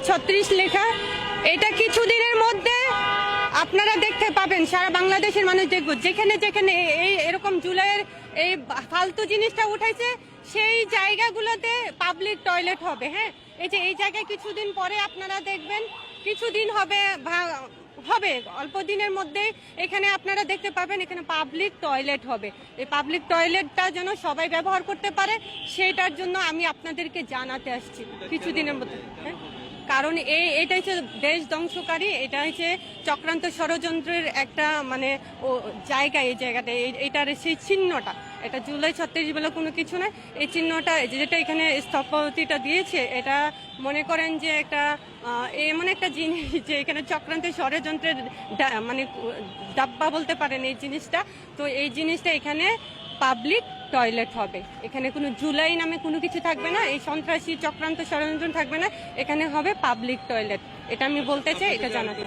36 লেখা। এটা কিছুদিনের মধ্যে আপনারা দেখতে পাবেন, সারা বাংলাদেশের মানুষ দেখব, যেখানে যেখানে এই এরকম জুলাইয়ের এই ফালতু জিনিসটা উঠাইছে সেই জায়গাগুলোতে পাবলিক টয়লেট হবে। হ্যাঁ, এই যে এই জায়গায় কিছুদিন পরে আপনারা দেখবেন, কিছুদিন হবে হবে অল্প দিনের মধ্যে এখানে আপনারা দেখতে পাবেন এখানে পাবলিক টয়লেট হবে। এই পাবলিক টয়লেটটা যেন সবাই ব্যবহার করতে পারে সেটার জন্য আমি আপনাদেরকে জানাতে আসছি কিছুদিনের মধ্যে। হ্যাঁ, কারণ এটা হচ্ছে দেশ ধ্বংসকারী, এটা হচ্ছে চক্রান্ত ষড়যন্ত্রের একটা মানে জায়গা। এই জায়গাটা এটার সেই চিহ্নটা, এটা জুলাই 36 বলে কোনো কিছু নয়। এই চিহ্নটা যেটা এখানে স্থপতিটা দিয়েছে, এটা মনে করেন যে একটা এমন একটা জিনিস যে এখানে চক্রান্তের ষড়যন্ত্রের মানে ডাব্বা বলতে পারেন এই জিনিসটা। তো এই জিনিসটা এখানে পাবলিক টয়লেট হবে, এখানে কোনো জুলাই নামে কোনো কিছু থাকবে না, এই সন্ত্রাসী চক্রান্ত ষড়যন্ত্র থাকবে না, এখানে হবে পাবলিক টয়লেট। এটা আমি বলতে চাই, এটা জানাতে।